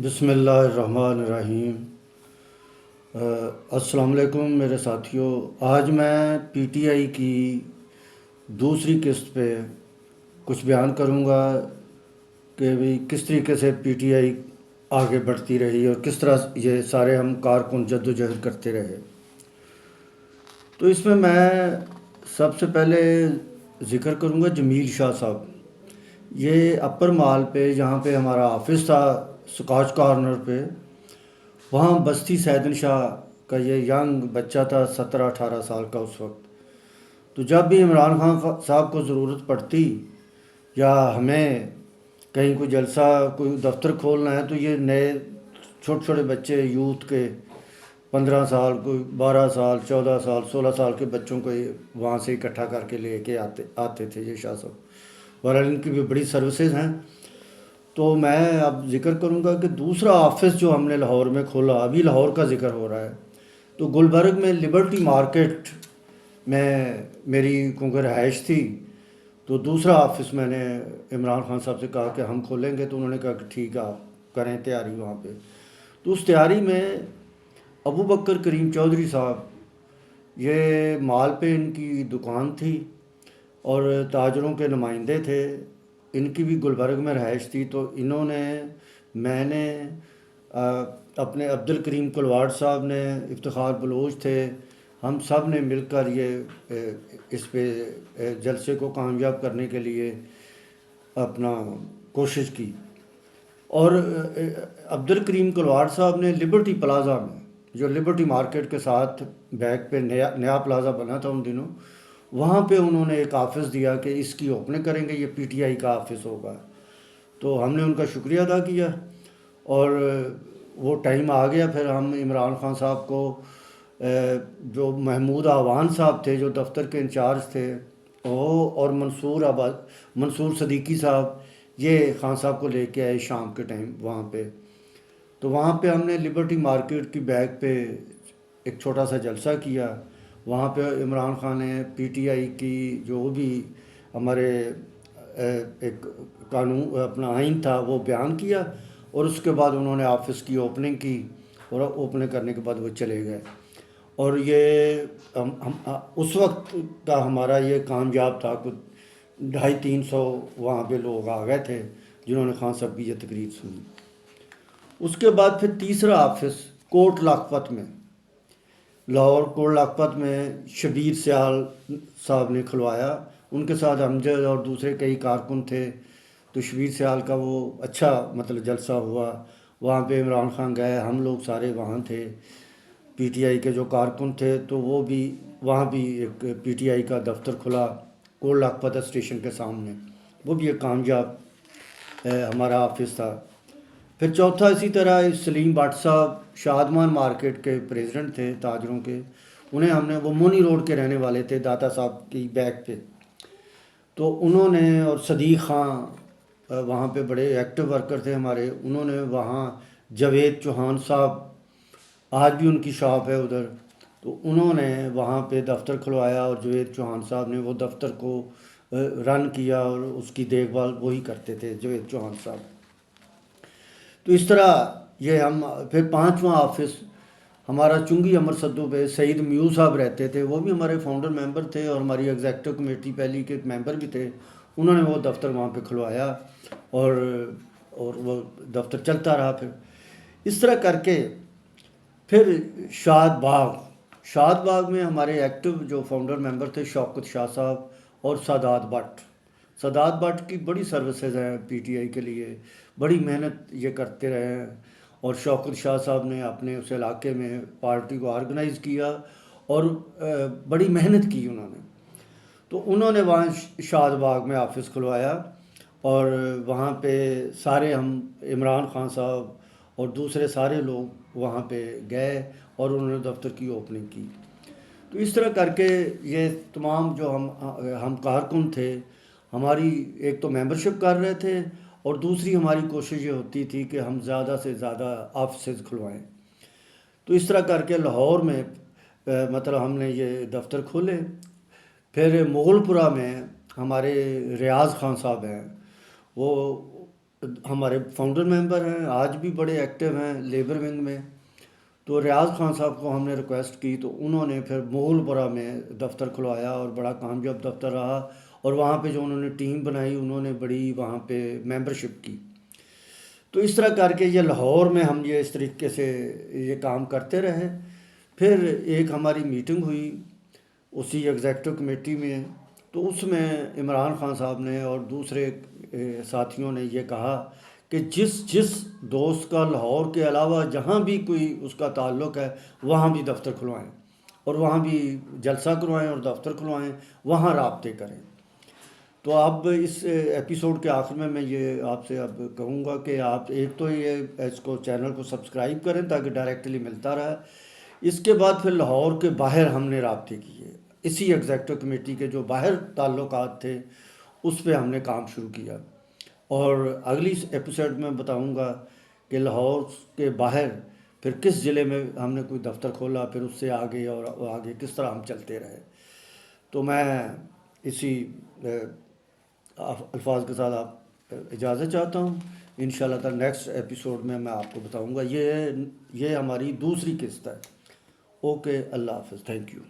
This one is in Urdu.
بسم اللہ الرحمن الرحیم۔ السلام علیکم میرے ساتھیوں۔ آج میں پی ٹی آئی کی دوسری قسط پہ کچھ بیان کروں گا کہ بھی کس طریقے سے پی ٹی آئی آگے بڑھتی رہی اور کس طرح یہ سارے ہم کارکن جد و جہد کرتے رہے۔ تو اس میں سب سے پہلے ذکر کروں گا جمیل شاہ صاحب۔ یہ اپر مال پہ جہاں پہ ہمارا آفس تھا سکاچ کارنر پہ، وہاں بستی سیدن شاہ کا یہ ینگ بچہ تھا 17-18 سال کا اس وقت۔ تو جب بھی عمران خان صاحب کو ضرورت پڑتی یا ہمیں کہیں کوئی جلسہ کوئی دفتر کھولنا ہے تو یہ نئے چھوٹے چھوٹے بچے یوتھ کے 15 سال کوئی 12 سال 14 سال 16 سال کے بچوں کو وہاں سے اکٹھا کر کے لے کے آتے تھے یہ شاہ صاحب۔ بہرحال ان کی بھی بڑی سروسز ہیں۔ تو میں اب ذکر کروں گا کہ دوسرا آفس جو ہم نے لاہور میں کھولا، ابھی لاہور کا ذکر ہو رہا ہے، تو گلبرگ میں لبرٹی مارکیٹ میں میری کیونکہ رہائش تھی، تو دوسرا آفس میں نے عمران خان صاحب سے کہا کہ ہم کھولیں گے، تو انہوں نے کہا کہ ٹھیک ہے آپ کریں تیاری وہاں پہ۔ تو اس تیاری میں ابو بکر کریم چودھری صاحب، یہ مال پہ ان کی دکان تھی اور تاجروں کے نمائندے تھے، ان کی بھی گلبرگ میں رہائش تھی۔ تو انہوں نے، میں نے، اپنے عبد الکریم کلواڑ صاحب نے، افتخار بلوچ تھے، ہم سب نے مل کر یہ اس پہ جلسے کو کامیاب کرنے کے لیے اپنا کوشش کی۔ اور عبد الکریم کلواڑ صاحب نے لبرٹی پلازا میں، جو لبرٹی مارکیٹ کے ساتھ بیک پہ نیا پلازا بنا تھا ان دنوں، وہاں پہ انہوں نے ایک آفس دیا کہ اس کی اوپننگ کریں گے، یہ پی ٹی آئی کا آفس ہوگا۔ تو ہم نے ان کا شکریہ ادا کیا اور وہ ٹائم آ گیا۔ پھر ہم عمران خان صاحب کو، جو محمود آوان صاحب تھے جو دفتر کے انچارج تھے، وہ اور منصور صدیقی صاحب، یہ خان صاحب کو لے کے آئے شام کے ٹائم وہاں پہ۔ تو وہاں پہ ہم نے لبرٹی مارکیٹ کی بیک پہ ایک چھوٹا سا جلسہ کیا۔ وہاں پہ عمران خان نے پی ٹی آئی کی جو بھی ہمارے ایک قانون اپنا آئین تھا وہ بیان کیا، اور اس کے بعد انہوں نے آفس کی اوپننگ کی، اور اوپننگ کرنے کے بعد وہ چلے گئے۔ اور یہ اس وقت کا ہمارا یہ کامیاب تھا، کچھ 250-300 وہاں پہ لوگ آ گئے تھے جنہوں نے خان صاحب کی یہ تقریر سنی۔ اس کے بعد پھر تیسرا آفس کوٹ لاکھپت میں، لاہور کوٹ لاکھپت میں شبیر سیال صاحب نے کھلوایا۔ ان کے ساتھ امجد اور دوسرے کئی کارکن تھے، تو شبیر سیال کا وہ اچھا مطلب جلسہ ہوا۔ وہاں پہ عمران خان گئے، ہم لوگ سارے وہاں تھے، پی ٹی آئی کے جو کارکن تھے، تو وہ بھی وہاں بھی ایک پی ٹی آئی کا دفتر کھلا کوٹ لاکھپت اسٹیشن کے سامنے، وہ بھی ایک کامیاب ہمارا آفس تھا۔ پھر چوتھا اسی طرح سلیم بٹ صاحب شادمان مارکیٹ کے پریزیڈنٹ تھے تاجروں کے، انہیں ہم نے، وہ مونی روڈ کے رہنے والے تھے داتا صاحب کی بیک پہ، تو انہوں نے، اور صدیق خان وہاں پہ بڑے ایکٹیو ورکر تھے ہمارے، انہوں نے وہاں جاوید چوہان صاحب، آج بھی ان کی شاپ ہے ادھر، تو انہوں نے وہاں پہ دفتر کھلوایا، اور جاوید چوہان صاحب نے وہ دفتر کو رن کیا، اور اس کی دیکھ بھال وہی کرتے تھے جاوید چوہان صاحب۔ تو اس طرح یہ ہم، پھر پانچواں آفس ہمارا چنگی امر سدو پہ سعید میو صاحب رہتے تھے، وہ بھی ہمارے فاؤنڈر ممبر تھے اور ہماری ایگزیکٹو کمیٹی پہلی کے ممبر بھی تھے۔ انہوں نے وہ دفتر وہاں پہ کھلوایا، اور وہ دفتر چلتا رہا۔ پھر اس طرح کر کے پھر شاد باغ میں ہمارے ایکٹیو جو فاؤنڈر ممبر تھے شوکت شاہ صاحب اور سادات بٹ کی بڑی سروسز ہیں پی ٹی آئی کے لیے، بڑی محنت یہ کرتے رہے ہیں، اور شوکت شاہ صاحب نے اپنے اس علاقے میں پارٹی کو آرگنائز کیا اور بڑی محنت کی انہوں نے۔ تو انہوں نے وہاں شاد باغ میں آفس کھلوایا، اور وہاں پہ سارے ہم، عمران خان صاحب اور دوسرے سارے لوگ وہاں پہ گئے، اور انہوں نے دفتر کی اوپننگ کی۔ تو اس طرح کر کے یہ تمام جو ہم کارکن تھے، ہماری ایک تو ممبرشپ کر رہے تھے، اور دوسری ہماری کوشش یہ ہوتی تھی کہ ہم زیادہ سے زیادہ آفسز کھلوائیں۔ تو اس طرح کر کے لاہور میں مطلب ہم نے یہ دفتر کھولے۔ پھر مغل پورہ میں ہمارے ریاض خان صاحب ہیں، وہ ہمارے فاؤنڈر ممبر ہیں، آج بھی بڑے ایکٹیو ہیں لیبر ونگ میں. تو ریاض خان صاحب کو ہم نے ریکویسٹ کی تو انہوں نے پھر مغل پورہ میں دفتر کھلوایا اور بڑا کامیاب دفتر رہا. اور وہاں پہ جو انہوں نے ٹیم بنائی انہوں نے بڑی وہاں پہ ممبرشپ کی. تو اس طرح کر کے یہ لاہور میں ہم یہ اس طریقے سے یہ کام کرتے رہے. پھر ایک ہماری میٹنگ ہوئی اسی ایگزیکٹو کمیٹی میں. تو اس میں عمران خان صاحب نے اور دوسرے ساتھیوں نے یہ کہا کہ جس جس دوست کا لاہور کے علاوہ جہاں بھی کوئی اس کا تعلق ہے وہاں بھی دفتر کھلوائیں اور وہاں بھی جلسہ کروائیں اور دفتر کھلوائیں، وہاں رابطے کریں. تو اب اس ایپیسوڈ کے آخر میں یہ آپ سے اب کہوں گا کہ آپ ایک تو یہ اس کو چینل کو سبسکرائب کریں تاکہ ڈائریکٹلی ملتا رہے. اس کے بعد پھر لاہور کے باہر ہم نے رابطے کیے، اسی ایگزیکٹو کمیٹی کے جو باہر تعلقات تھے اس پہ ہم نے کام شروع کیا. اور اگلی ایپیسوڈ میں بتاؤں گا کہ لاہور کے باہر پھر کس ضلع میں ہم نے کوئی دفتر کھولا، پھر اس سے آگے اور آگے کس طرح ہم چلتے رہے. تو میں اسی الفاظ کے ساتھ آپ اجازت چاہتا ہوں. انشاءاللہ تعالی نیکسٹ ایپیسوڈ میں آپ کو بتاؤں گا. یہ ہماری دوسری قسط ہے. اوکے، اللہ حافظ، تھینک یو.